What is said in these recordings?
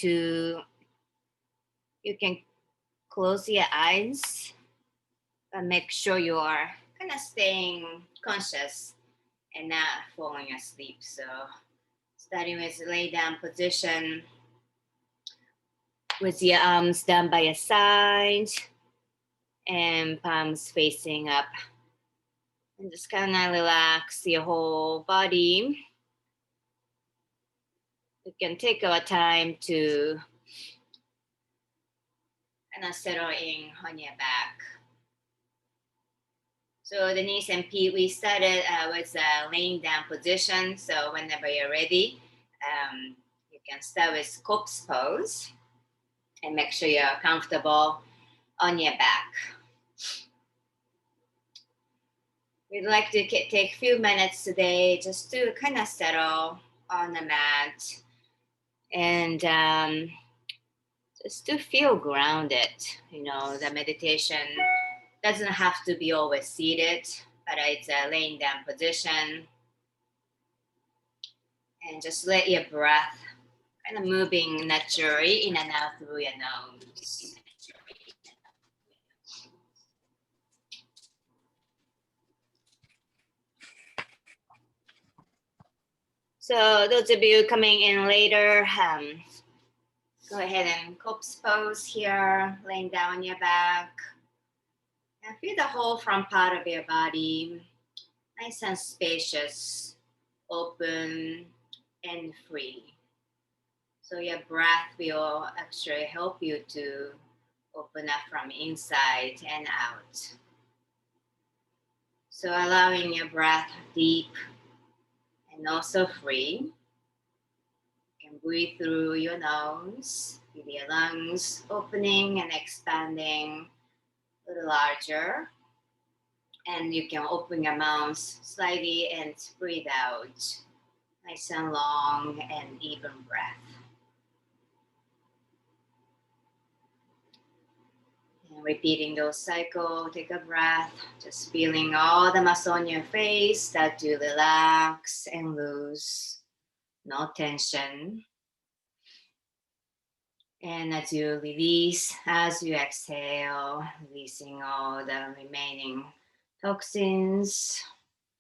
to, you can close your eyes, but make sure you are kind of staying conscious and not falling asleep. So starting with lay down position with your arms down by your side and palms facing up. And just kind of relax your whole body. We can take our time to kind of settle in on your back. So the knees and feet, we started with laying down position. So whenever you're ready, you can start with corpse pose and make sure you're comfortable on your back. We'd like to take a few minutes today just to kind of settle on the mat and just to feel grounded. You know, the meditation doesn't have to be always seated, but it's a laying down position. And just let your breath kind of moving naturally in and out through your nose. So those of you coming in later, go ahead and corpse pose here, laying down on your back. And feel the whole front part of your body, nice and spacious, open and free. So your breath will actually help you to open up from inside and out. So allowing your breath deep and also free. You can breathe through your nose, feel your lungs opening and expanding a little larger. And you can open your mouth slightly and breathe out. Nice and long and even breath. And repeating those cycles, take a breath, just feeling all the muscle on your face start to relax and loose, no tension. And as you release, as you exhale, releasing all the remaining toxins,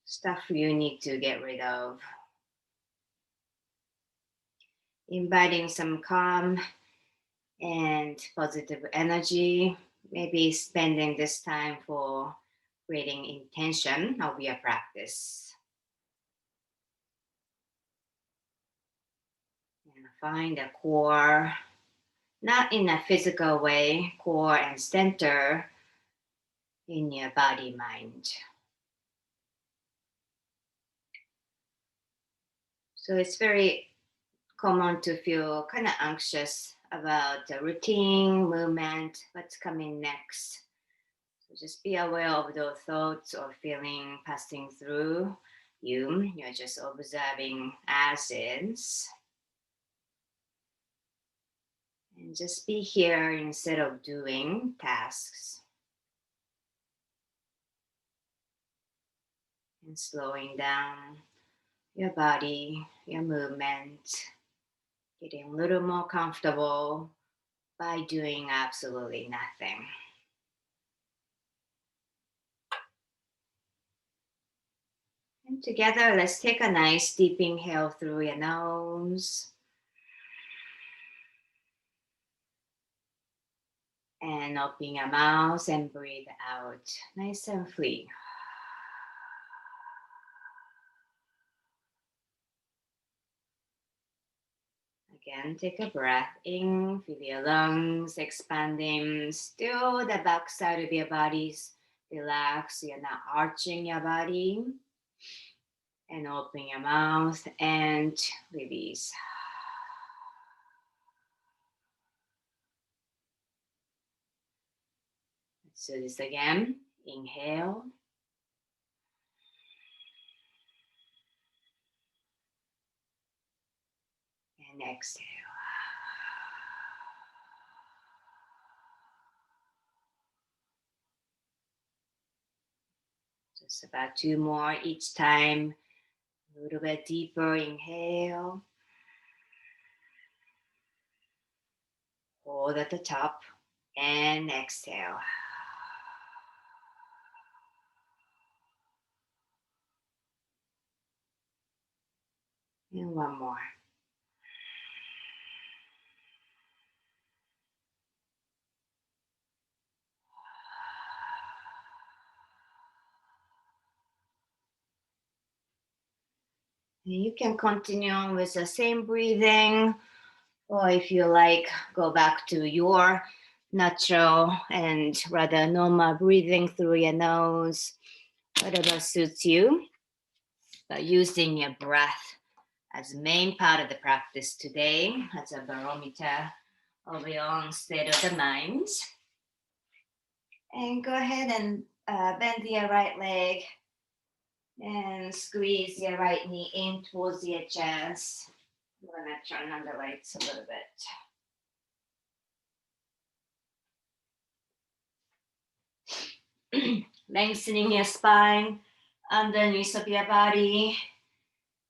stuff you need to get rid of. Inviting some calm and positive energy, maybe spending this time for creating intention of your practice. And find a core, not in a physical way, core and center in your body mind. So it's very common to feel kind of anxious about the routine, movement, what's coming next. So just be aware of those thoughts or feeling passing through you. You're just observing as is. And just be here instead of doing tasks. And slowing down your body, your movement, getting a little more comfortable by doing absolutely nothing. And together, let's take a nice deep inhale through your nose. And open your mouth and breathe out, nice and free. Again, take a breath in, feel your lungs expanding. Still the back side of your body relax. You're not arching your body. And open your mouth and release. Let's do this again. Inhale. And exhale. Just about 2 more each time. A little bit deeper. Inhale. Hold at the top and exhale. And one more. You can continue on with the same breathing, or if you like, go back to your natural and rather normal breathing through your nose, whatever suits you. But using your breath as main part of the practice today, as a barometer of your own state of the mind. And go ahead and bend your right leg and squeeze your right knee in towards your chest. I'm gonna turn on the lights a little bit. Lengthening your spine underneath of your body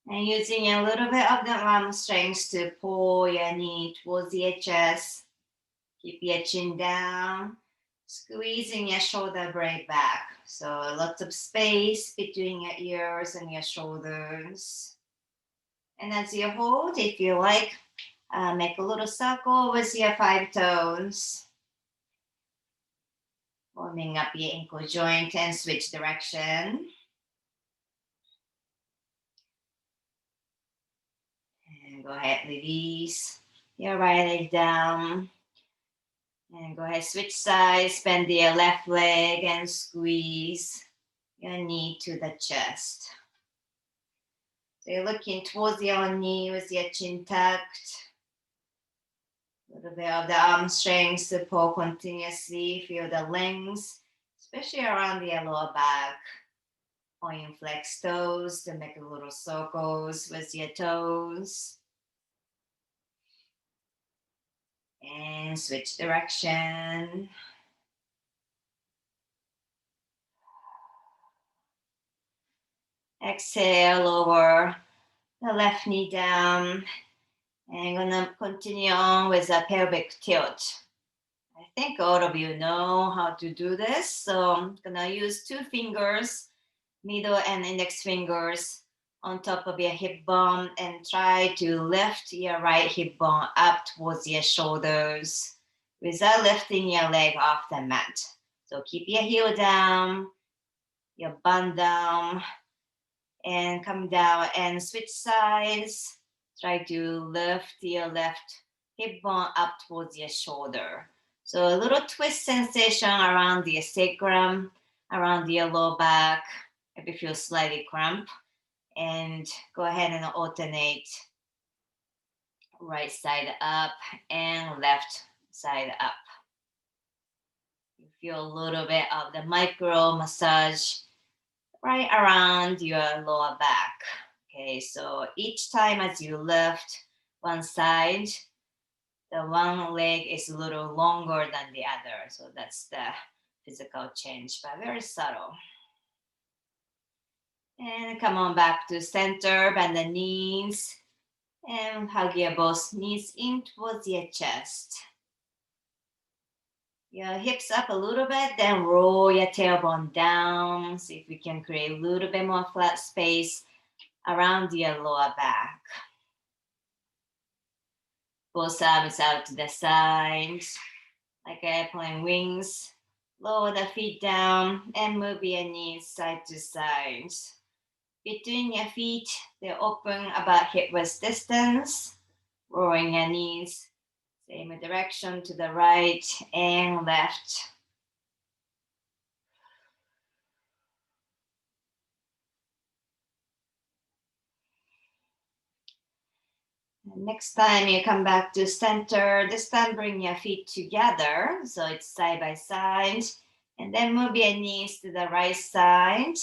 and using a little bit of the arm strength to pull your knee towards your chest. Keep your chin down, squeezing your shoulder blade back. So lots of space between your ears and your shoulders. And as you hold, if you like, make a little circle with your 5 toes. Warming up your ankle joint and switch direction. And go ahead, release your right leg down. And go ahead, switch sides, bend your left leg and squeeze your knee to the chest. So you're looking towards your knee with your chin tucked. A little bit of the arm strength to pull continuously. Feel the length, especially around the lower back. Point flex toes to make a little circles with your toes. And switch direction. Exhale, lower the left knee down. And I'm gonna continue on with a pelvic tilt. I think all of you know how to do this. So I'm gonna use 2 fingers, middle and index fingers on top of your hip bone and try to lift your right hip bone up towards your shoulders without lifting your leg off the mat. So keep your heel down, your bun down, and come down and switch sides. Try to lift your left hip bone up towards your shoulder. So a little twist sensation around the sacrum, around your lower back, if you feel slightly cramp. And go ahead and alternate right side up and left side up. You feel a little bit of the micro massage right around your lower back. Okay, so each time as you lift one side, the one leg is a little longer than the other. So that's the physical change, but very subtle. And come on back to center, bend the knees, and hug your both knees in towards your chest. Your hips up a little bit, then roll your tailbone down. See if we can create a little bit more flat space around your lower back. Both arms out to the sides, like airplane wings. Lower the feet down and move your knees side to side. Between your feet, they open about hip width distance. Rolling your knees, same direction to the right and left. Next time you come back to center, this time bring your feet together, so it's side by side, and then move your knees to the right side,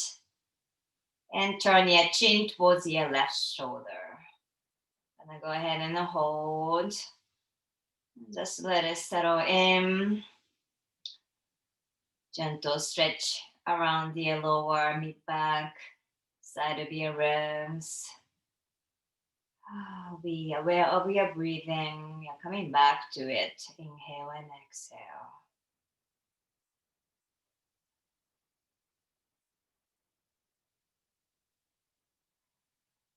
and turn your chin towards your left shoulder. I'm gonna go ahead and hold. Just let it settle in. Gentle stretch around the lower mid back, side of your ribs. Be aware of your breathing. You're coming back to it. Inhale and exhale.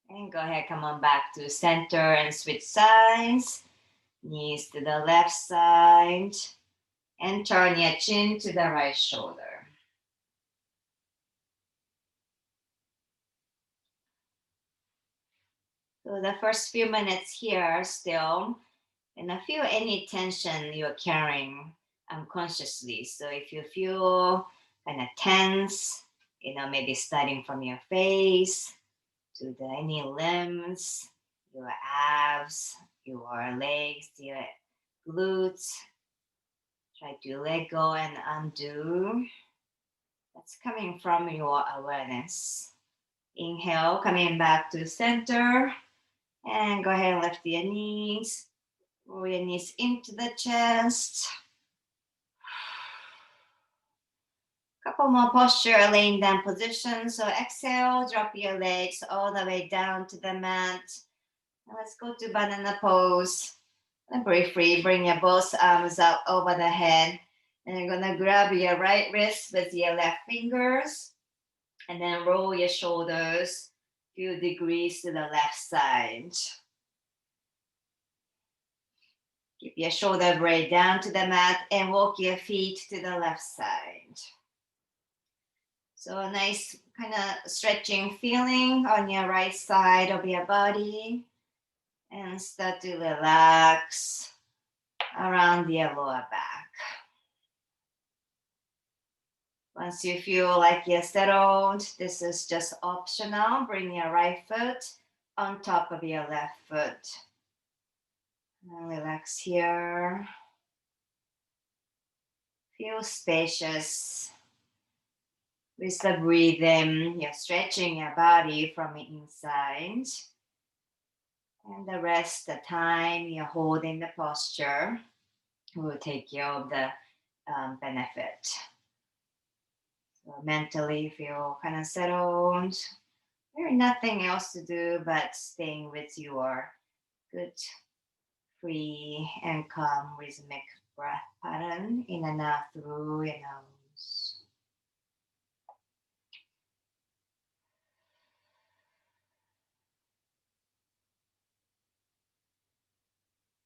And go ahead, come on back to center and switch sides. Knees to the left side. And turn your chin to the right shoulder. So the first few minutes here still, and I feel any tension you're carrying unconsciously. So if you feel kind of tense, maybe starting from your face to any limbs, your abs, your legs, your glutes, try to let go and undo. That's coming from your awareness. Inhale, coming back to center. And go ahead and lift your knees. Roll your knees into the chest. Couple more posture, laying down position. So exhale, drop your legs all the way down to the mat. And let's go to banana pose. And briefly bring your both arms out over the head. And you're gonna grab your right wrist with your left fingers. And then roll your shoulders a few degrees to the left side. Keep your shoulder blade down to the mat and walk your feet to the left side. So a nice kind of stretching feeling on your right side of your body. And start to relax around your lower back. Once you feel like you're settled, this is just optional. Bring your right foot on top of your left foot. And relax here. Feel spacious. With the breathing, you're stretching your body from the inside. And the rest of the time you're holding the posture will take care of the benefit. So mentally feel kind of settled. There's nothing else to do but staying with your good, free, and calm rhythmic breath pattern in and out through your nose.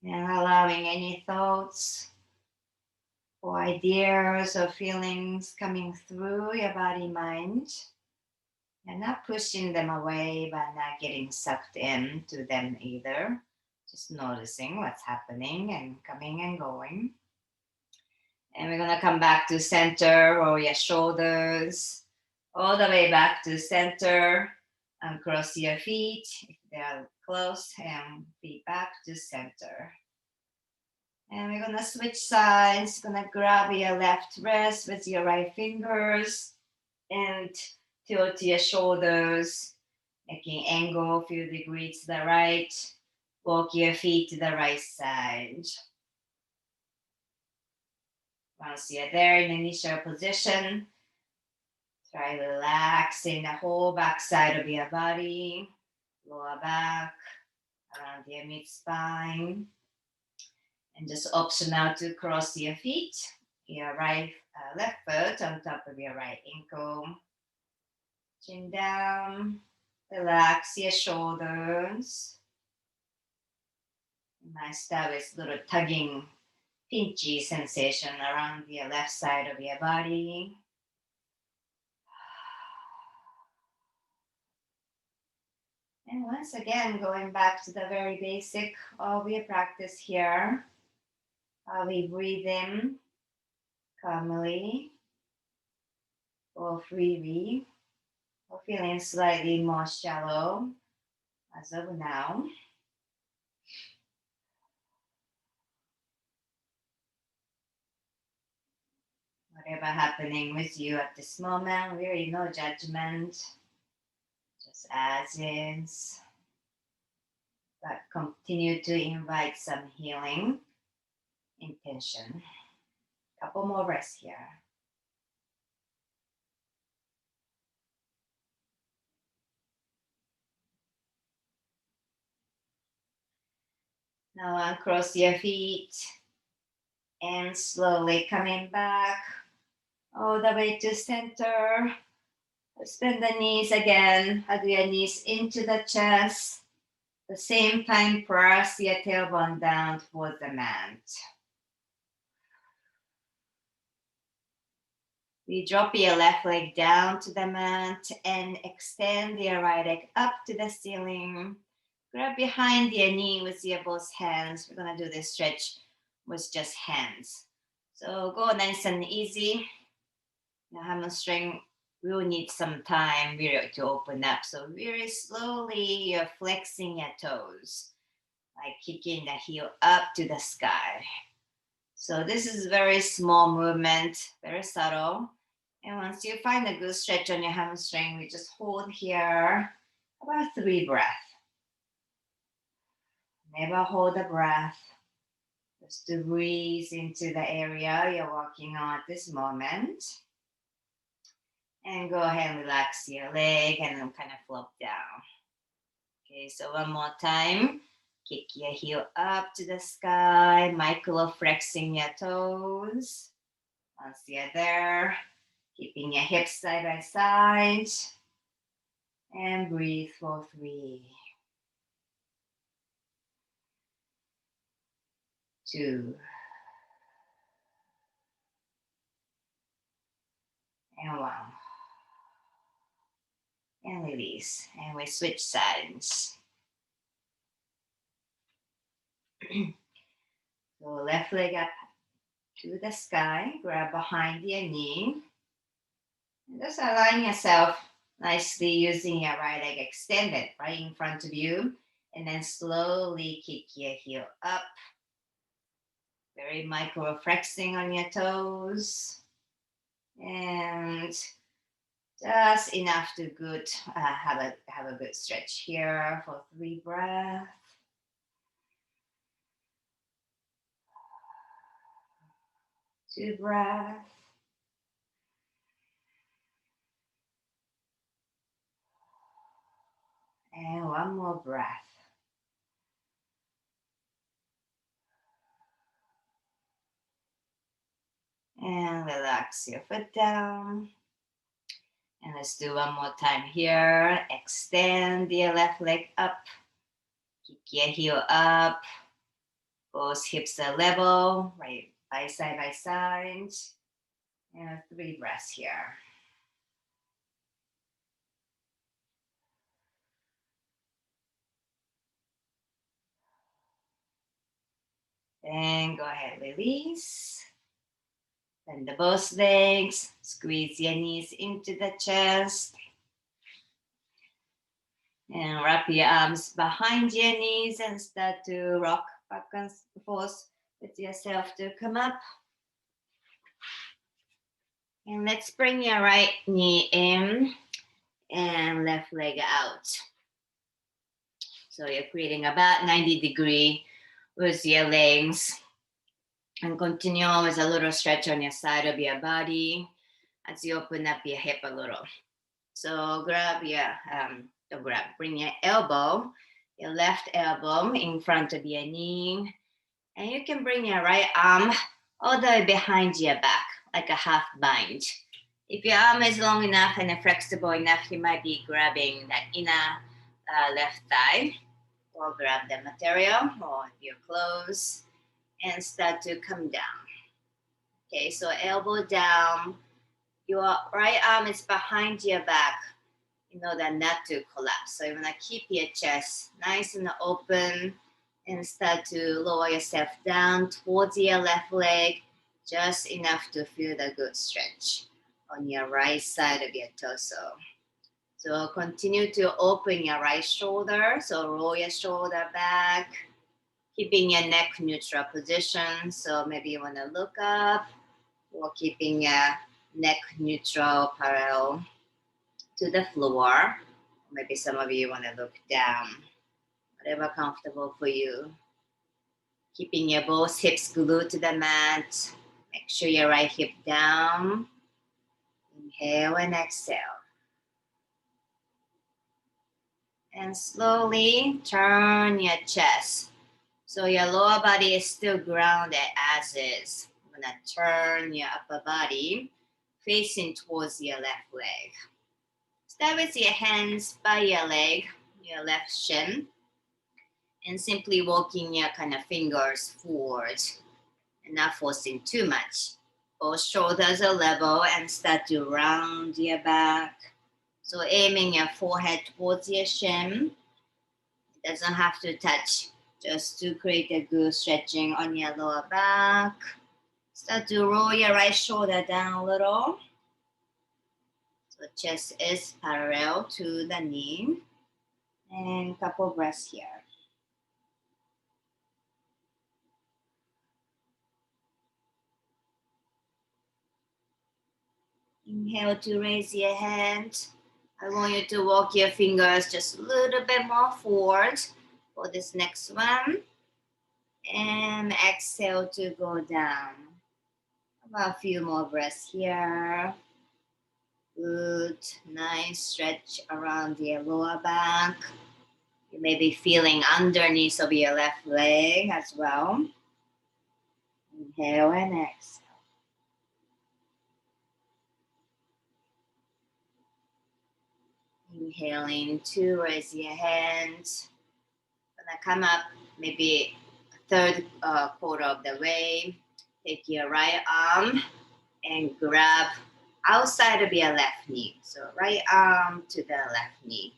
And allowing any thoughts or ideas or feelings coming through your body mind. And not pushing them away, but not getting sucked into them either. Just noticing what's happening and coming and going. And we're gonna come back to center, roll your shoulders all the way back to center. And cross your feet if they're close, and feet back to center. And we're gonna switch sides. Gonna grab your left wrist with your right fingers and tilt your shoulders, making angle a few degrees to the right. Walk your feet to the right side. Once you're there in initial position, try relaxing the whole back side of your body, lower back, around your mid spine. And just optional to cross your feet, your left foot on top of your right ankle. Chin down, relax your shoulders. You might start with little tugging, pinchy sensation around your left side of your body. And once again, going back to the very basic of your practice here. We breathe in calmly or freely, or feeling slightly more shallow as of now. Whatever happening with you at this moment, really no judgment, just as is. But continue to invite some healing intention. Couple more breaths here. Now uncross your feet and slowly coming back all the way to center. Bend the knees again, hug your knees into the chest. At the same time, press your tailbone down towards the mat. We drop your left leg down to the mat and extend your right leg up to the ceiling. Grab behind your knee with your both hands. We're gonna do this stretch with just hands. So go nice and easy. Your hamstring will need some time really to open up. So very slowly you're flexing your toes, like kicking the heel up to the sky. So this is very small movement, very subtle. And once you find a good stretch on your hamstring, we just hold here about 3 breaths. Never hold the breath. Just to breathe into the area you're working on at this moment. And go ahead and relax your leg and then kind of flop down. Okay, so one more time. Kick your heel up to the sky, micro flexing your toes. Once you're there, keeping your hips side by side. And breathe for 3, 2, and 1. And release. And we switch sides. So left leg up to the sky, grab behind your knee. And just align yourself nicely using your right leg extended right in front of you. And then slowly kick your heel up. Very micro flexing on your toes. And just enough to have a good stretch here for 3 breaths. 2 breaths. And 1 more breath. And relax your foot down. And let's do 1 more time here. Extend your left leg up. Kick your heel up. Both hips are level, right by side. And 3 breaths here. Then go ahead, release. Bend the both legs. Squeeze your knees into the chest. And wrap your arms behind your knees and start to rock back and forth with yourself to come up. And let's bring your right knee in and left leg out. So you're creating about 90-degree with your legs. And continue with a little stretch on your side of your body as you open up your hip a little. So bring your elbow, your left elbow in front of your knee. And you can bring your right arm all the way behind your back, like a half bind. If your arm is long enough and flexible enough, you might be grabbing that inner left thigh, or grab the material or your clothes and start to come down. Okay, so elbow down, your right arm is behind your back in order not to collapse. So you want to keep your chest nice and open and start to lower yourself down towards your left leg, just enough to feel the good stretch on your right side of your torso. So continue to open your right shoulder. So roll your shoulder back, keeping your neck neutral position. So maybe you want to look up or keeping your neck neutral parallel to the floor. Maybe some of you want to look down, whatever comfortable for you. Keeping your both hips glued to the mat. Make sure your right hip down. Inhale and exhale. And slowly turn your chest So your lower body is still grounded as is. I'm gonna turn your upper body facing towards your left leg. Start with your hands by your leg, your left shin, and simply walking your kind of fingers forward and not forcing too much. Both shoulders are level and start to round your back. So aiming your forehead towards your shin. It doesn't have to touch, just to create a good stretching on your lower back. Start to roll your right shoulder down a little. So chest is parallel to the knee. And couple breaths here. Inhale to raise your hand. I want you to walk your fingers just a little bit more forward for this next one. And exhale to go down. About a few more breaths here. Good, nice stretch around your lower back. You may be feeling underneath of your left leg as well. Inhale and exhale. Inhaling to raise your hands. Gonna come up maybe a third quarter of the way. Take your right arm and grab outside of your left knee. So right arm to the left knee.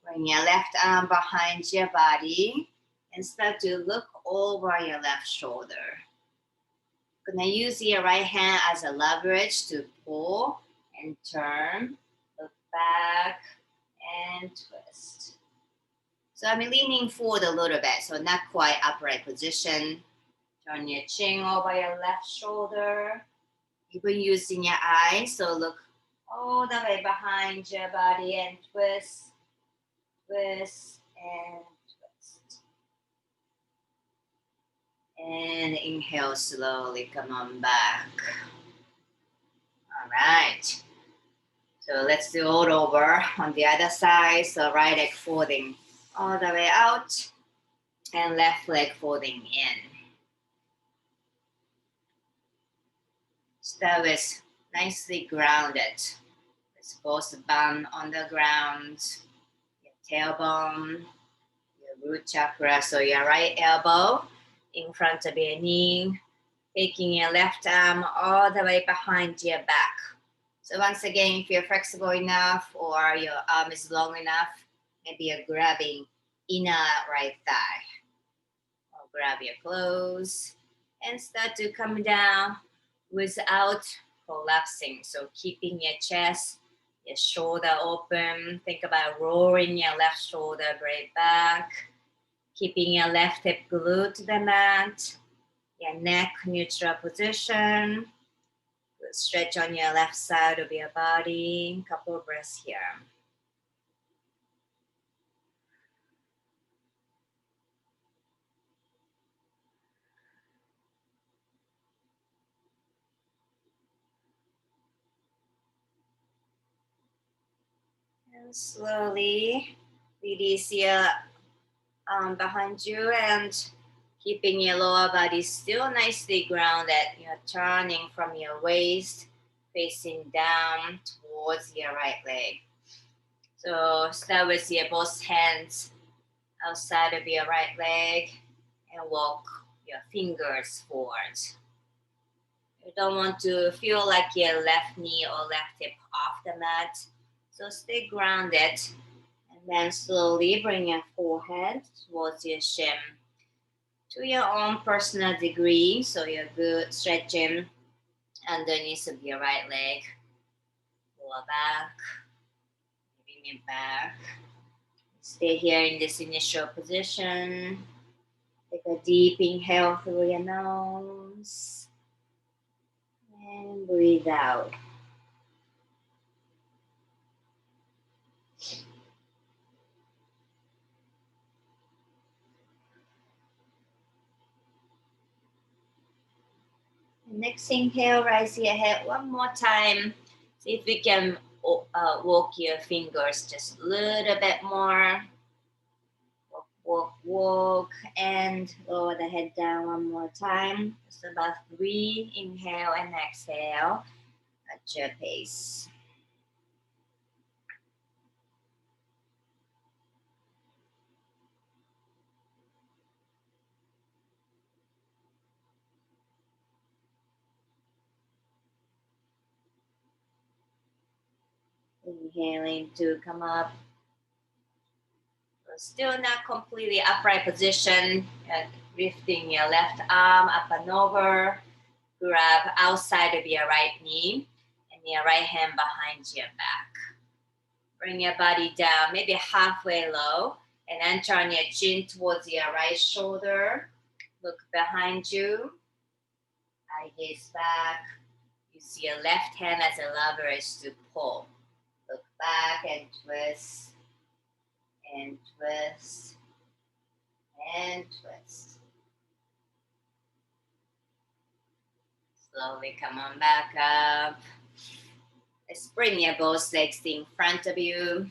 Bring your left arm behind your body and start to look over your left shoulder. Gonna use your right hand as a leverage to pull and turn, look back and twist. So I'm leaning forward a little bit, so not quite upright position. Turn your chin over your left shoulder. Even using your eyes, so look all the way behind your body and twist, twist, and twist. And inhale slowly, come on back. All right. So let's do it over on the other side. So right leg folding all the way out and left leg folding in. Start with nicely grounded. With both bum on the ground, your tailbone, your root chakra. So your right elbow in front of your knee, taking your left arm all the way behind your back. So once again, if you're flexible enough or your arm is long enough, maybe you're grabbing inner right thigh. Or grab your clothes and start to come down without collapsing. So keeping your chest, your shoulder open. Think about rolling your left shoulder right back. Keeping your left hip glued to the mat. Your neck neutral position. Good stretch on your left side of your body. Couple of breaths here. And slowly release your arm behind you and keeping your lower body still nicely grounded. You're turning from your waist, facing down towards your right leg. So start with your both hands outside of your right leg and walk your fingers forward. You don't want to feel like your left knee or left hip off the mat. So stay grounded and then slowly bring your forehead towards your shin to your own personal degree. So you're good stretching underneath of your right leg, lower back, bring it back. Stay here in this initial position. Take a deep inhale through your nose and breathe out. Next inhale, raise your head one more time. See if we can walk your fingers just a little bit more. Walk walk and lower the head down one more time. Just about 3. Inhale and exhale at your pace. Inhaling to come up. Still not completely upright position. Lifting your left arm up and over. Grab outside of your right knee and your right hand behind your back. Bring your body down, maybe halfway low, and then turn your chin towards your right shoulder. Look behind you. Eye gaze back. Use your left hand as a leverage to pull. Look back and twist, and twist, and twist. Slowly come on back up. Let's bring your both legs in front of you.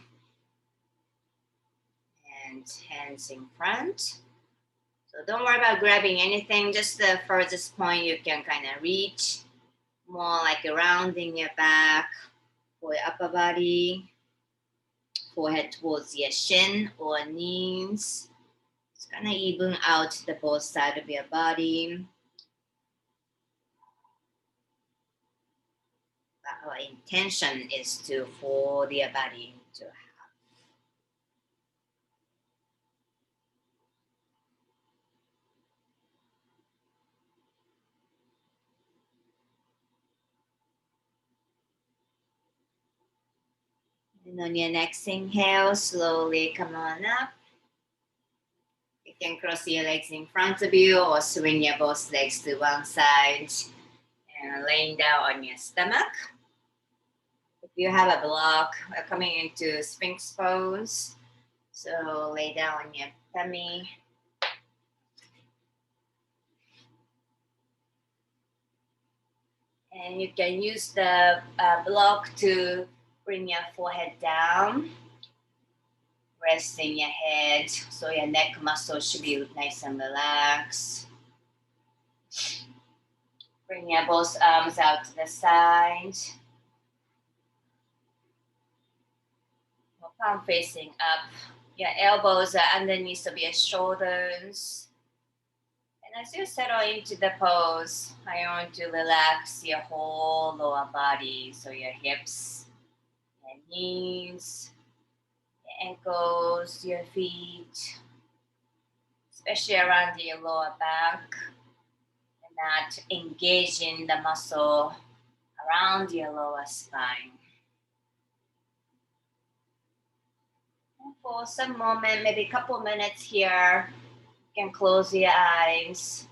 And hands in front. So don't worry about grabbing anything, just the furthest point you can kind of reach. More like rounding your back for your upper body. Forehead towards your shin or knees. It's gonna even out the both side of your body. But our intention is to fold your body to half. And on your next inhale, slowly come on up. You can cross your legs in front of you or swing your both legs to one side and laying down on your stomach. If you have a block, we're coming into Sphinx pose. So lay down on your tummy. And you can use the block to bring your forehead down. Resting your head so your neck muscle should be nice and relaxed. Bring your both arms out to the side. Palm facing up. Your elbows are underneath of your shoulders. And as you settle into the pose, I want to relax your whole lower body. So your hips, your knees, your ankles, your feet, especially around your lower back. And not engaging the muscle around your lower spine. And for some moment, maybe a couple minutes here, you can close your eyes.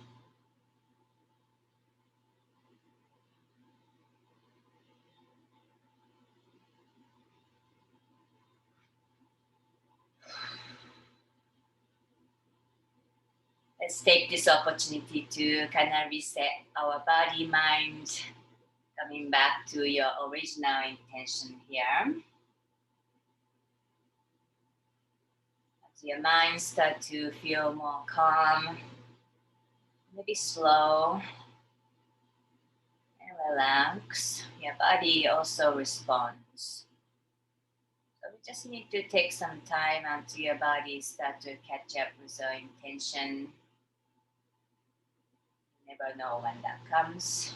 Let's take this opportunity to kind of reset our body, mind, coming back to your original intention here. As your mind starts to feel more calm, maybe slow and relax, your body also responds. So we just need to take some time until your body starts to catch up with your intention. You never know when that comes.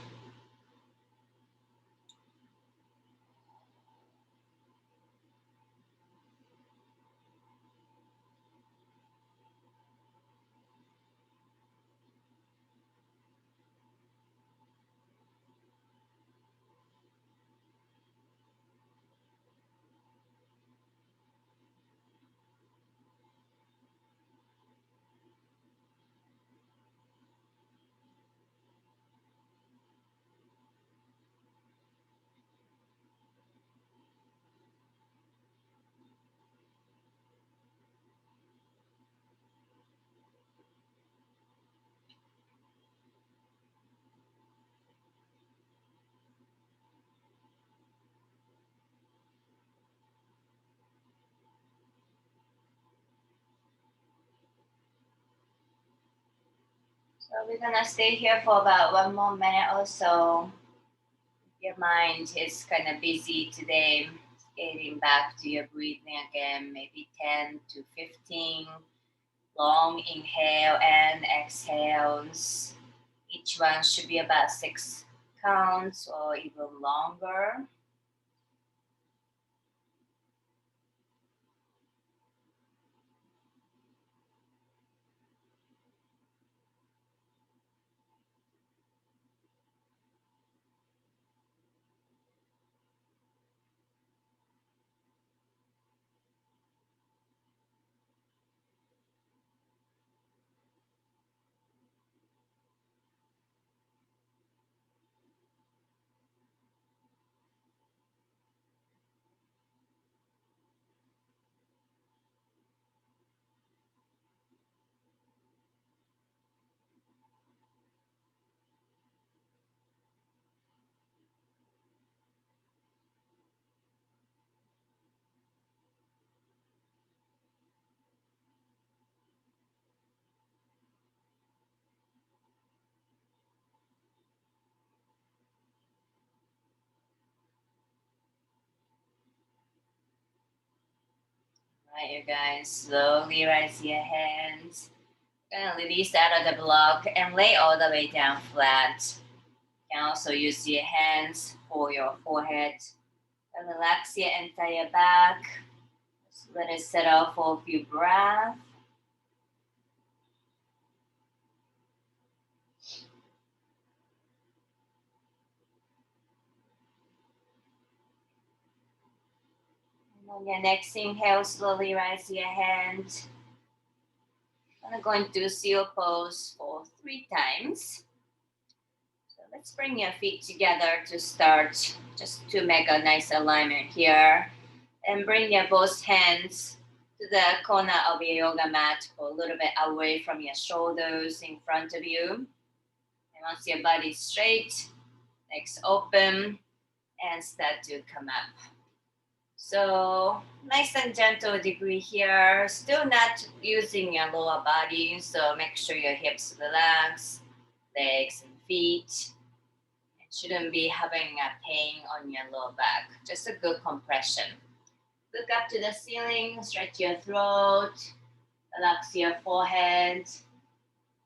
So we're gonna stay here for about 1 more minute or so. Your mind is kind of busy today. Getting back to your breathing again, maybe 10 to 15 long inhale and exhales. Each one should be about 6 counts or even longer. Right, you guys, slowly raise your hands. Gonna release out of the block and lay all the way down flat. You can also use your hands for your forehead. And relax your entire back. Just let it settle for a few breaths. And on your next inhale, slowly raise your hand. I'm going to do seal pose for 3 times. So let's bring your feet together to start, just to make a nice alignment here. And bring your both hands to the corner of your yoga mat or a little bit away from your shoulders in front of you. And once your body's straight, legs open, and start to come up. So nice and gentle degree here. Still not using your lower body, so make sure your hips relax, legs and feet. It shouldn't be having a pain on your lower back. Just a good compression. Look up to the ceiling, stretch your throat, relax your forehead,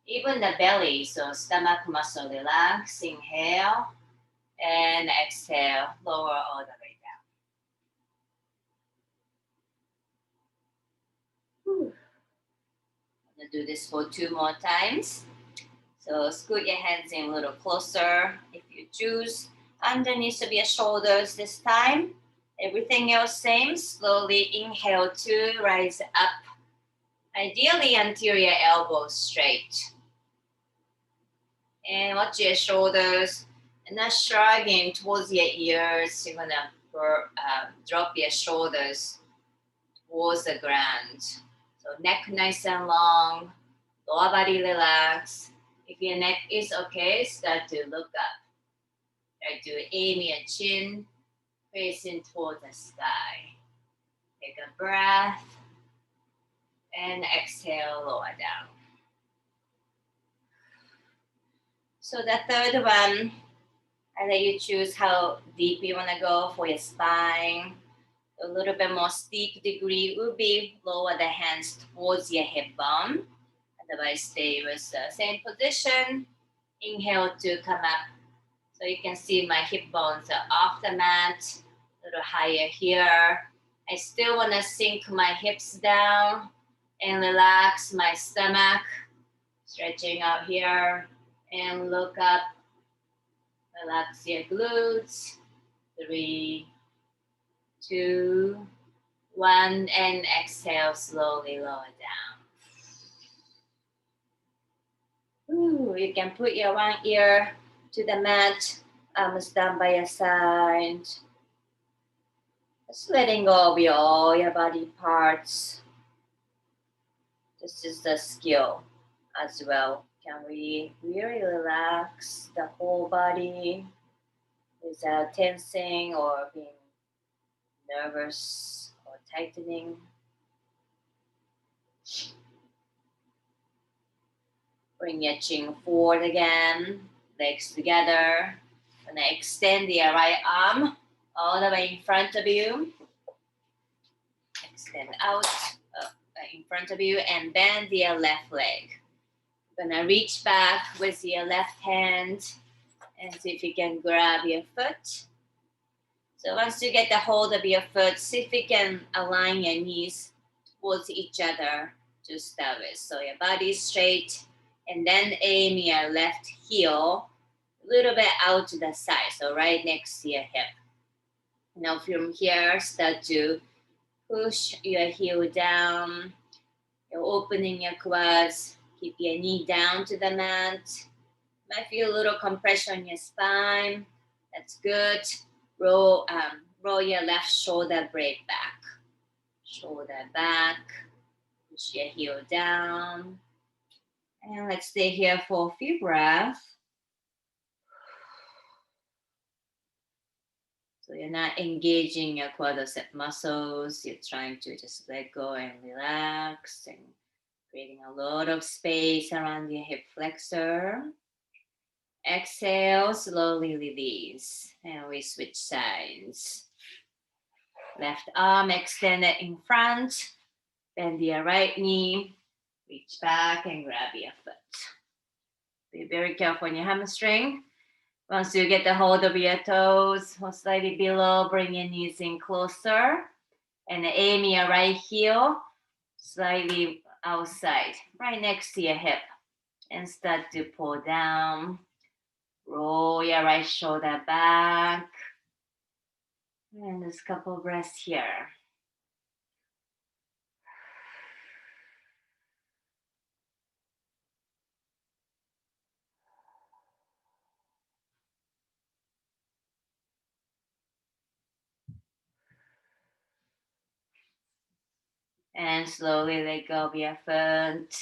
even the belly. So stomach muscle relax. Inhale and exhale, lower all the way down. Whew. I'm gonna do this for 2 more times. So scoot your hands in a little closer if you choose. Underneath of your shoulders this time. Everything else same. Slowly inhale to rise up. Ideally until your elbows straight. And watch your shoulders. And not shrugging towards your ears. You're gonna drop your shoulders towards the ground. So neck nice and long. Lower body relax. If your neck is okay, start to look up. Try to aim your chin facing toward the sky. Take a breath and exhale, lower down. So the third one, I let you choose how deep you want to go for your spine. A little bit more steep degree would be lower the hands towards your hip bone. Otherwise, stay with the same position. Inhale to come up. So you can see my hip bones are off the mat, a little higher here. I still want to sink my hips down and relax my stomach, stretching out here and look up. Relax your glutes. 3, 2, 1, and exhale, slowly lower down. Ooh, you can put your one ear to the mat, arms down by your side. Just letting go of all your body parts. This is the skill as well. Can we really relax the whole body without tensing or being nervous or tightening? Bring your chin forward again, legs together. Gonna extend the right arm all the way in front of you. Extend out in front of you and bend your left leg. Gonna reach back with your left hand and see if you can grab your foot. So once you get the hold of your foot, see if you can align your knees towards each other to start with. So your body is straight, and then aim your left heel a little bit out to the side, so right next to your hip. Now from here, start to push your heel down. You're opening your quads. Keep your knee down to the mat. Might feel a little compression on your spine. That's good. Roll your left shoulder blade back. Shoulder back. Push your heel down. And let's stay here for a few breaths. So you're not engaging your quadricep muscles. You're trying to just let go and relax and creating a lot of space around your hip flexor. Exhale, slowly release. And we switch sides. Left arm extended in front. Bend your right knee. Reach back and grab your foot. Be very careful on your hamstring. Once you get the hold of your toes, or slightly below, bring your knees in closer. And aim your right heel slightly outside, right next to your hip. And start to pull down. Roll your right shoulder back. And just a couple breaths here. And slowly let go of your foot.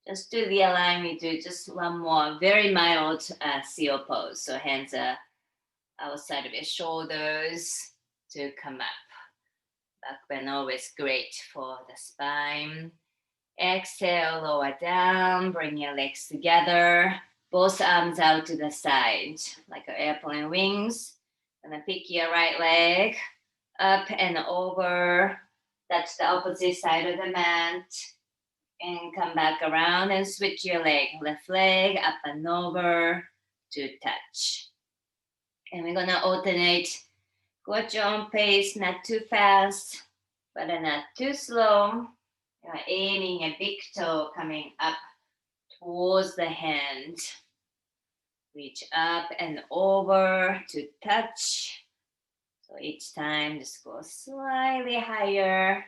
Just do the alignment. Do just one more very mild seal pose. So hands are outside of your shoulders to come up. Back bend always great for the spine. Exhale, lower down. Bring your legs together. Both arms out to the side like airplane wings. Gonna pick your right leg up and over. Touch the opposite side of the mat. And come back around and switch your leg. Left leg up and over to touch. And we're gonna alternate. Go at your own pace, not too fast, but not too slow. You're aiming a big toe coming up towards the hand. Reach up and over to touch. So each time just go slightly higher,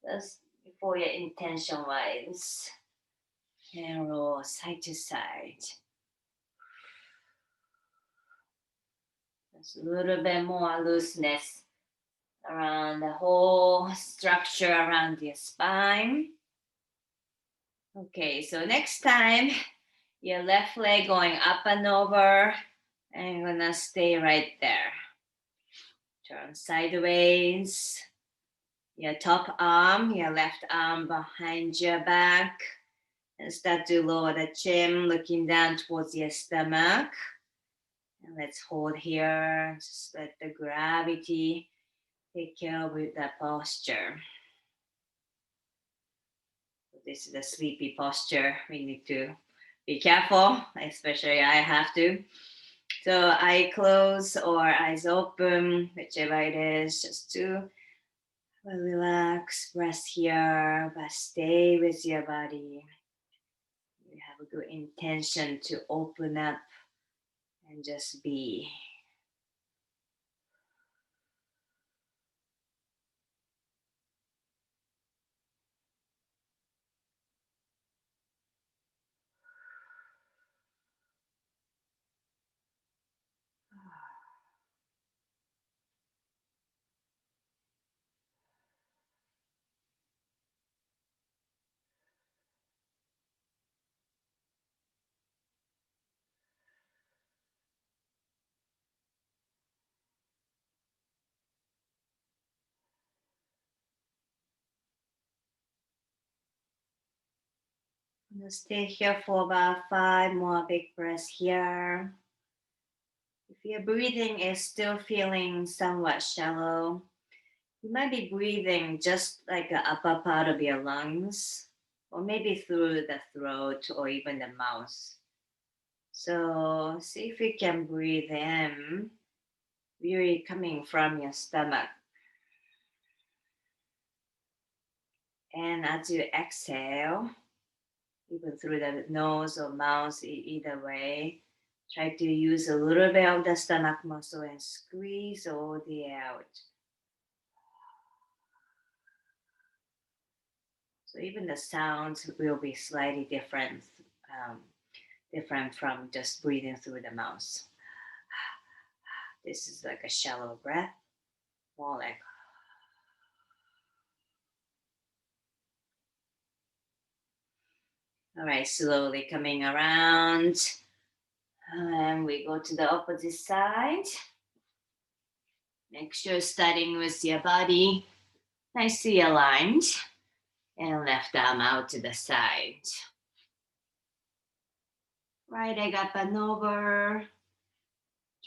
just before your intention wise. And roll side to side. Just a little bit more looseness around the whole structure around your spine. Okay, so next time, your left leg going up and over, and you're gonna stay right there. Turn sideways. Your top arm, your left arm behind your back, and start to lower the chin, looking down towards your stomach. And let's hold here. Just let the gravity take care of the posture. This is a sleepy posture. We need to be careful, especially I have to. So eye closed or eyes open, whichever it is, just to relax, breath here, but stay with your body. You have a good intention to open up and just be. I'm gonna stay here for about 5 more big breaths here. If your breathing is still feeling somewhat shallow, you might be breathing just like the upper part of your lungs, or maybe through the throat or even the mouth. So see if you can breathe in, really coming from your stomach. And as you exhale, even through the nose or mouth, either way, try to use a little bit of the stomach muscle and squeeze all the air out. So even the sounds will be slightly um, different from just breathing through the mouth. This is like a shallow breath, more like. All right, slowly coming around. And we go to the opposite side. Make sure starting with your body nicely aligned and left arm out to the side. Right leg up and over.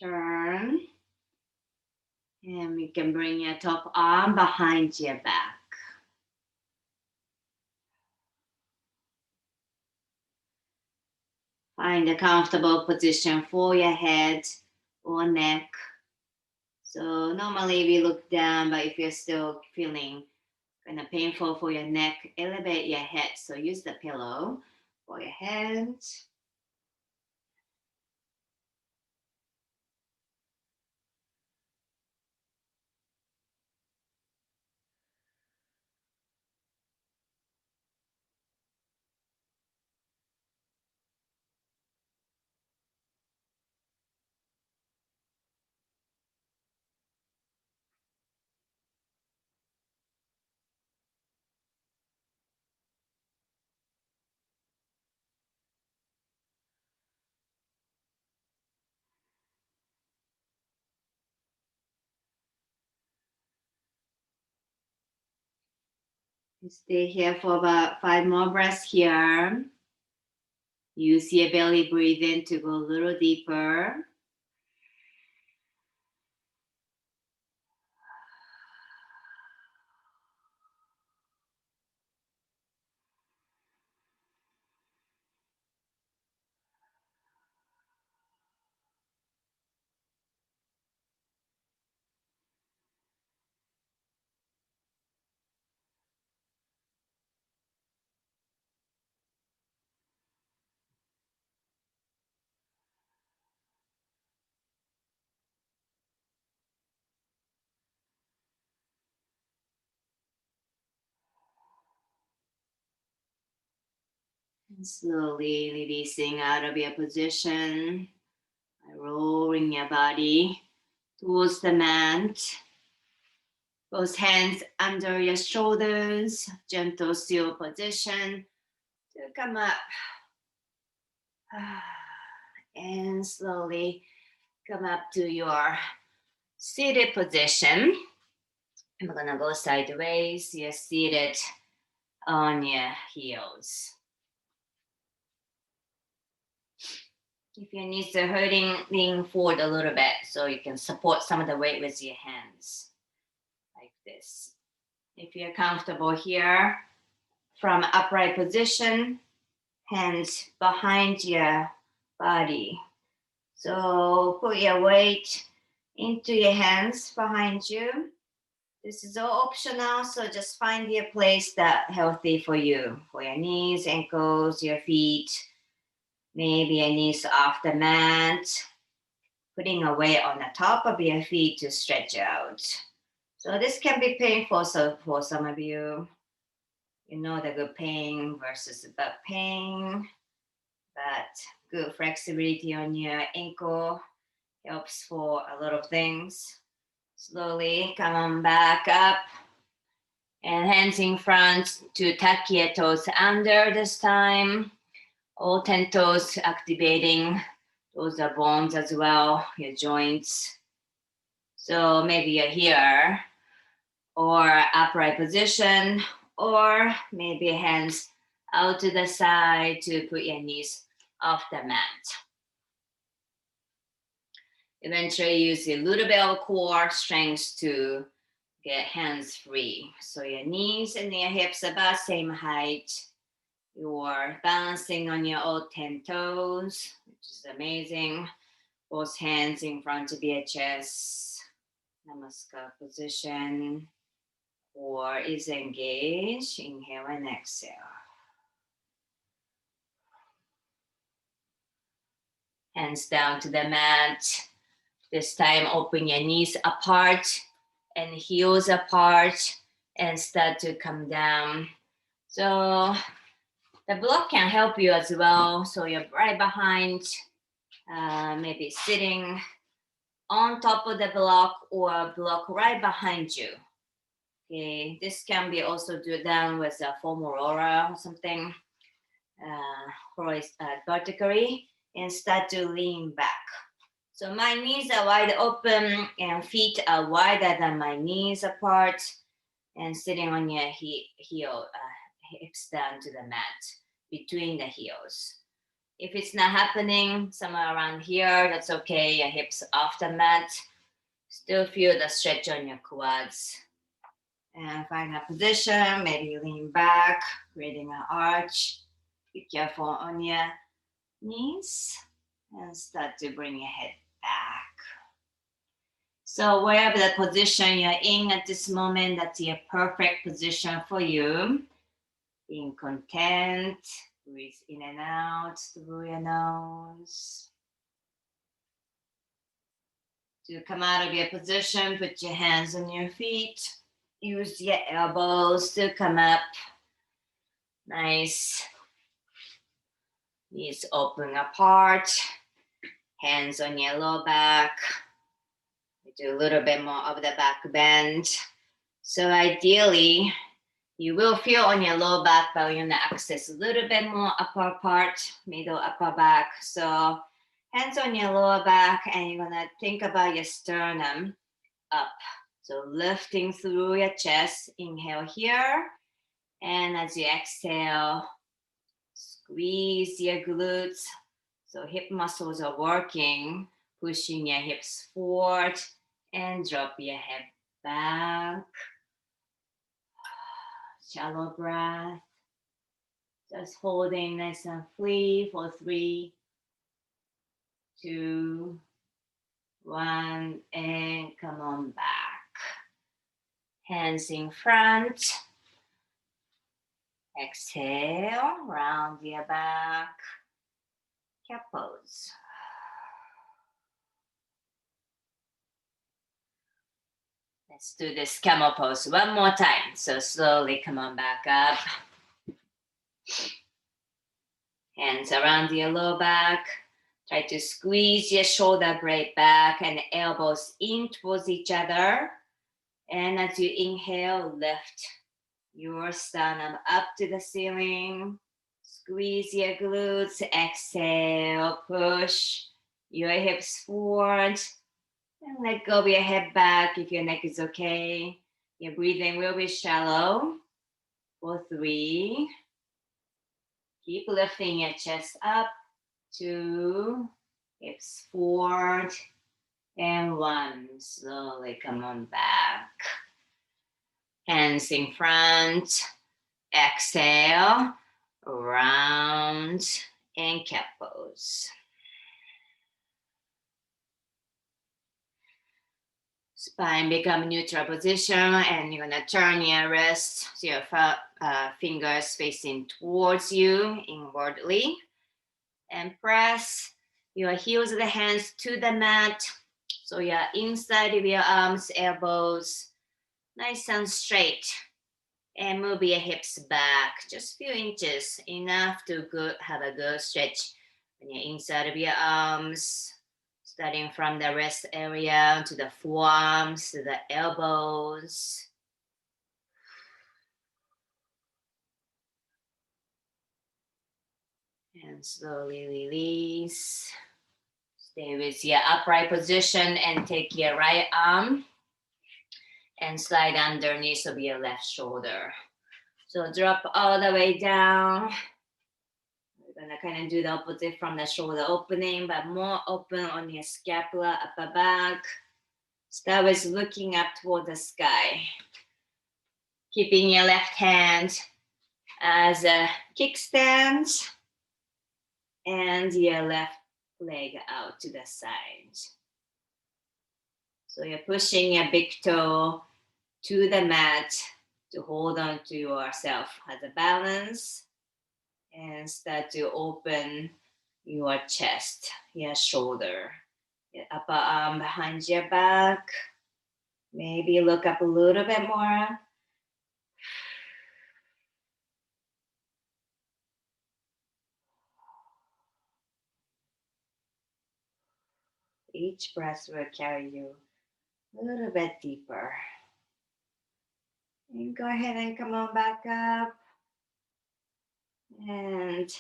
Turn. And we can bring your top arm behind your back. Find a comfortable position for your head or neck. So normally we look down, but if you're still feeling kind of painful for your neck, elevate your head. So use the pillow for your head. Stay here for about 5 more breaths here. Use your belly breathing to go a little deeper. And slowly releasing out of your position. Rolling your body towards the mat. Both hands under your shoulders. Gentle still position to come up. And slowly come up to your seated position. I'm gonna go sideways. You're seated on your heels. If your knees are hurting, lean forward a little bit so you can support some of the weight with your hands, like this. If you're comfortable here, from upright position, hands behind your body. So put your weight into your hands behind you. This is all optional, so just find your place that's healthy for you, for your knees, ankles, your feet. Maybe your knees off the mat. Putting a weight on the top of your feet to stretch out. So this can be painful so for some of you. You know the good pain versus the bad pain, but good flexibility on your ankle helps for a lot of things. Slowly come on back up and hands in front to tuck your toes under this time. All 10 toes activating. Those are bones as well, your joints. So maybe you're here or upright position, or maybe hands out to the side to put your knees off the mat. Eventually use a little bit of core strength to get hands free. So your knees and your hips about same height. You're balancing on your all 10 toes, which is amazing. Both hands in front of your chest. Namaskar position. Core is engaged. Inhale and exhale. Hands down to the mat. This time open your knees apart and heels apart and start to come down. So the block can help you as well. So you're right behind, maybe sitting on top of the block or block right behind you. Okay, this can be also done with a foam roller or something, vertically, and start to lean back. So my knees are wide open and feet are wider than my knees apart, and sitting on your hips down to the mat between the heels. If it's not happening somewhere around here, that's okay. Your hips off the mat. Still feel the stretch on your quads. And find a position, maybe lean back, creating an arch. Be careful on your knees and start to bring your head back. So wherever the position you're in at this moment, that's your perfect position for you. Being content, breathe in and out through your nose. To come out of your position, put your hands on your feet. Use your elbows to come up. Nice. Knees open apart. Hands on your low back. Do a little bit more of the back bend. So ideally, you will feel on your low back, but you're gonna access a little bit more upper part, middle upper back. So hands on your lower back, and you're gonna think about your sternum up. So lifting through your chest, inhale here. And as you exhale, squeeze your glutes. So hip muscles are working, pushing your hips forward and drop your head back. Shallow breath. Just holding nice and free for 3, 2, 1, and come on back. Hands in front. Exhale, round your back. Cat pose. Let's do this camel pose one more time. So slowly come on back up. Hands around your low back. Try to squeeze your shoulder blade back and elbows in towards each other. And as you inhale, lift your sternum up to the ceiling. Squeeze your glutes. Exhale, push your hips forward. And let go of your head back if your neck is okay. Your breathing will be shallow. For 3. Keep lifting your chest up. 2. Hips forward. And 1. Slowly come on back. Hands in front. Exhale. Round and cat pose. Spine become neutral position, and you're gonna turn your wrist, so your fingers facing towards you inwardly, and press your heels of the hands to the mat. So you're inside of your arms, elbows, nice and straight, and move your hips back just a few inches, enough to have a good stretch when you're inside of your arms. Starting from the wrist area to the forearms, to the elbows. And slowly release. Stay with your upright position and take your right arm and slide underneath of your left shoulder. So drop all the way down. We're gonna kind of do the opposite from the shoulder opening, but more open on your scapula, upper back. Start with looking up toward the sky. Keeping your left hand as a kickstand and your left leg out to the side. So you're pushing your big toe to the mat to hold on to yourself as a balance and start to open your chest, your shoulder, your upper arm behind your back. Maybe look up a little bit more. Each breath will carry you a little bit deeper. And go ahead and come on back up. And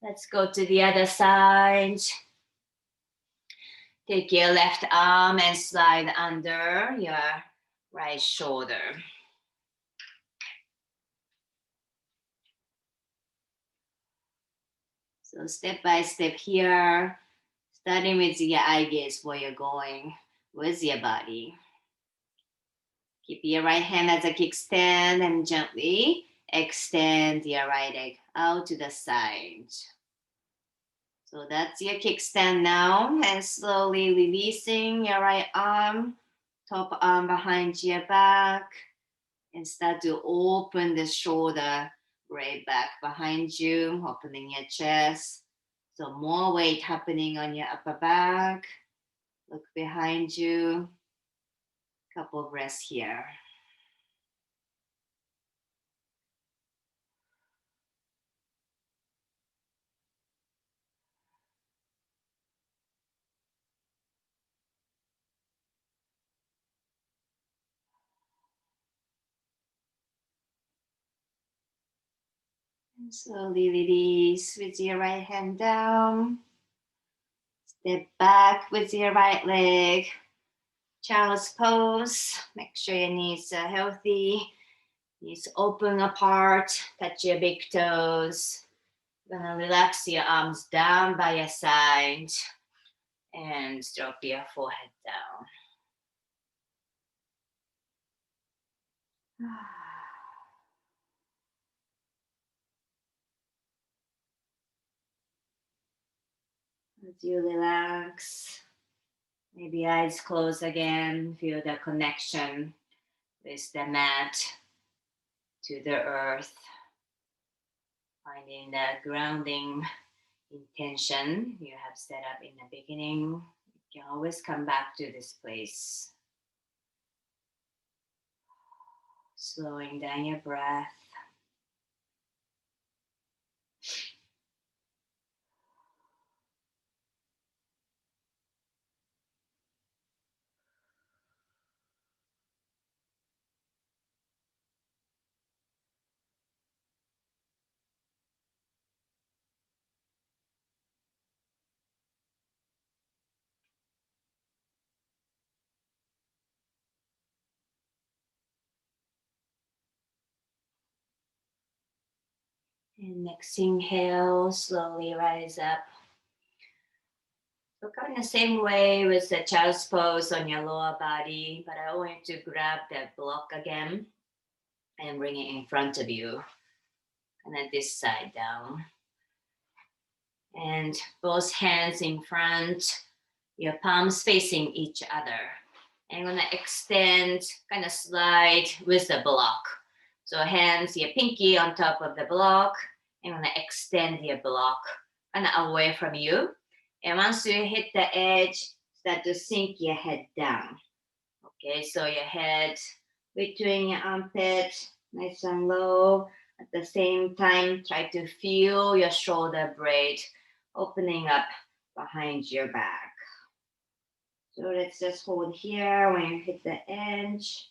let's go to the other side. Take your left arm and slide under your right shoulder. So step by step here, starting with your eye gaze where you're going with your body. Keep your right hand as a kickstand and gently extend your right leg out to the side. So that's your kickstand now, and slowly releasing your right arm, top arm behind your back, and start to open the shoulder right back behind you, opening your chest. So more weight happening on your upper back. Look behind you. Couple of breaths here. And slowly release with your right hand down. Step back with your right leg. Child's pose. Make sure your knees are healthy. Knees open apart. Touch your big toes. Gonna relax your arms down by your side and drop your forehead down. As you relax, maybe eyes closed again. Feel the connection with the mat to the earth. Finding the grounding intention you have set up in the beginning. You can always come back to this place. Slowing down your breath. And next inhale, slowly rise up. So come in the same way with the child's pose on your lower body, but I want you to grab that block again and bring it in front of you. And then this side down. And both hands in front, your palms facing each other. And I'm gonna extend, kind of slide with the block. So hands, your pinky on top of the block. I'm gonna extend your block kind of away from you. And once you hit the edge, start to sink your head down. Okay, so your head between your armpit, nice and low. At the same time, try to feel your shoulder blade opening up behind your back. So let's just hold here when you hit the edge.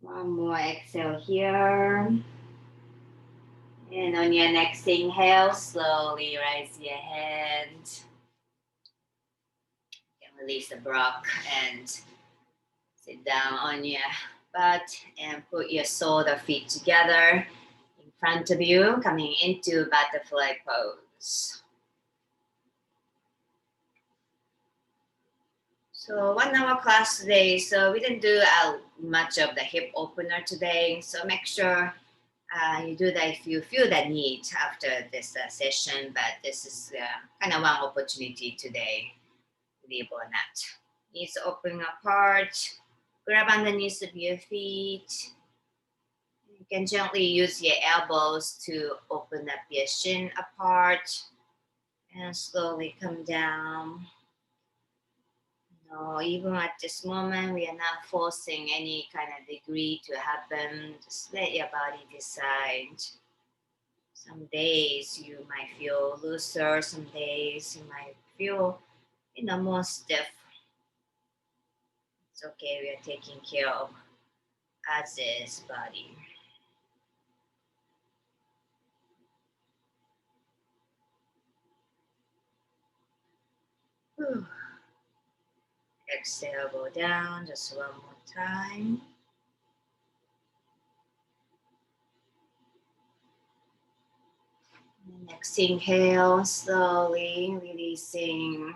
One more exhale here. And on your next inhale, slowly raise your hand. And release the block and sit down on your butt and put your shoulder feet together in front of you, coming into butterfly pose. So 1 hour class today, so we didn't do much of the hip opener today, so make sure you do that if you feel that need after this session, but this is kind of one opportunity today, believe it or not. Knees open apart, grab underneath of your feet. You can gently use your elbows to open up your shin apart and slowly come down. No, even at this moment, we are not forcing any kind of degree to happen. Just let your body decide. Some days you might feel looser, some days you might feel, more stiff. It's okay, we are taking care of as is body. Whew. Exhale, go down just one more time. Next inhale, slowly releasing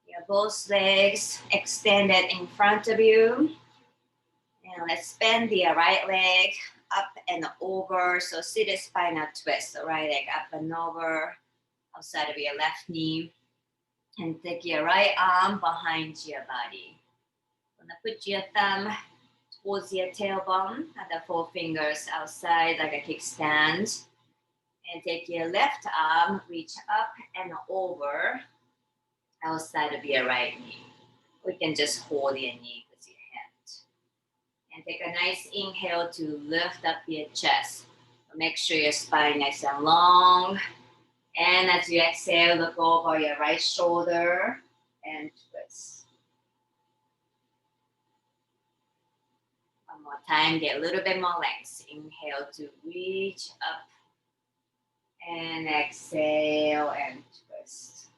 your both legs extended in front of you. And let's bend the right leg up and over. So sit a spinal twist, the right leg up and over outside of your left knee. And take your right arm behind your body. Gonna put your thumb towards your tailbone and the 4 fingers outside like a kickstand. And take your left arm, reach up and over outside of your right knee. We can just hold your knee with your hand. And take a nice inhale to lift up your chest. Make sure your spine nice and long. And as you exhale, look over your right shoulder and twist. One more time, get a little bit more length. Inhale to reach up. And exhale and twist.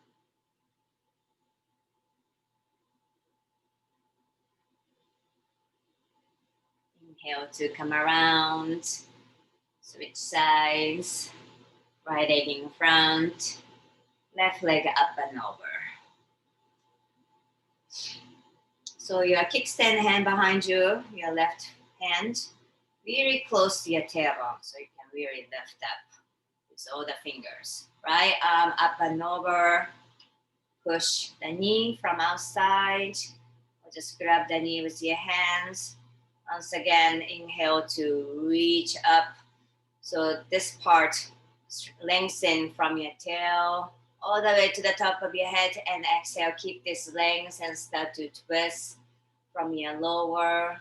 Inhale to come around. Switch sides. Right leg in front. Left leg up and over. So your kickstand hand behind you, your left hand, really close to your tailbone, so you can really lift up with all the fingers. Right arm up and over, push the knee from outside, or just grab the knee with your hands. Once again, inhale to reach up. So this part lengthen from your tail all the way to the top of your head, and exhale, keep this length and start to twist from your lower,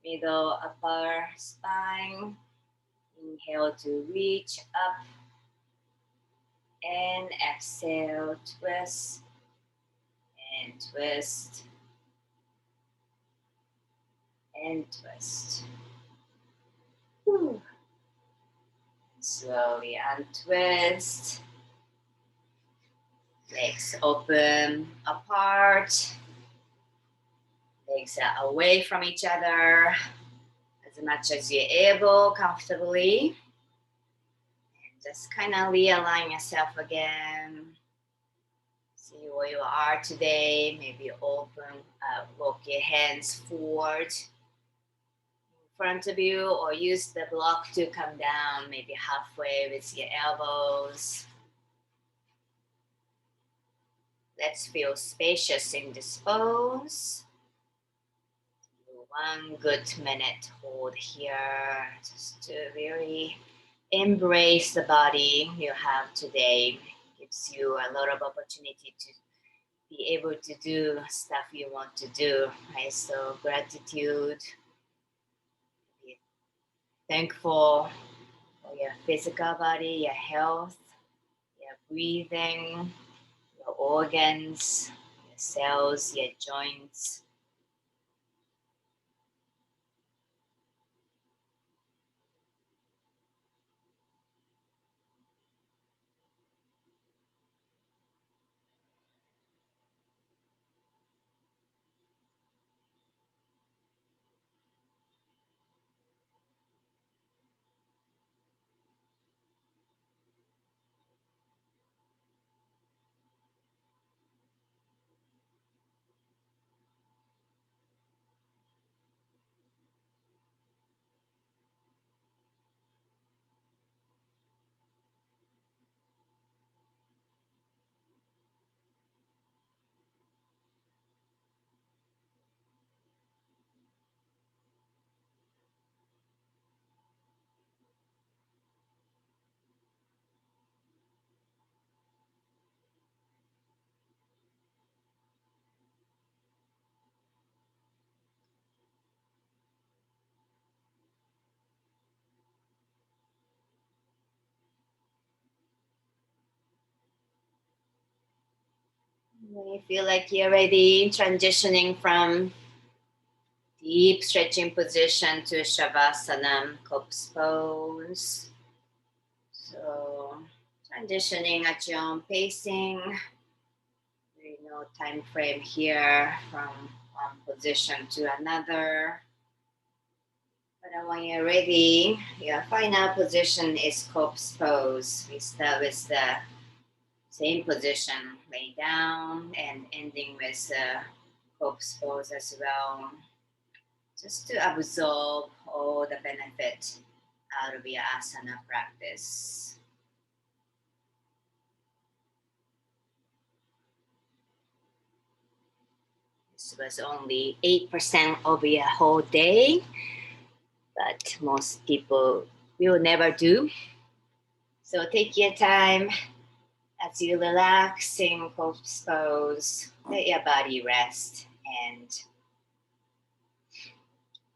middle, upper spine. Inhale to reach up and exhale, twist and twist and twist. Whew. Slowly untwist. Legs open apart. Legs are away from each other as much as you're able, comfortably. And just kind of realign yourself again. See where you are today. Maybe open, walk your hands forward in front of you, or use the block to come down, maybe halfway with your elbows. Let's feel spacious in this pose. 1 good minute hold here, just to really embrace the body you have today. Gives you a lot of opportunity to be able to do stuff you want to do, right? So gratitude, be thankful for your physical body, your health, your breathing, your organs, your cells, your joints. When you feel like you're ready, transitioning from deep stretching position to Shavasana, corpse pose. So transitioning at your own pacing. There is no time frame here from one position to another. But when you're ready, your final position is corpse pose. We start with the same position, lay down, and ending with corpse pose as well. Just to absorb all the benefit out of your asana practice. This was only 8% of your whole day, but most people will never do. So take your time as you relax in corpse pose. Let your body rest and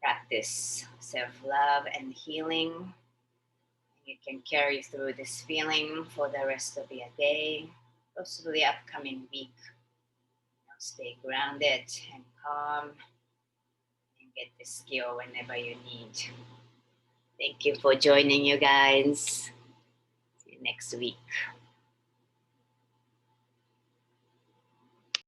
practice self-love and healing. You can carry through this feeling for the rest of your day, possibly upcoming week. Stay grounded and calm and get the skill whenever you need. Thank you for joining, you guys. See you next week.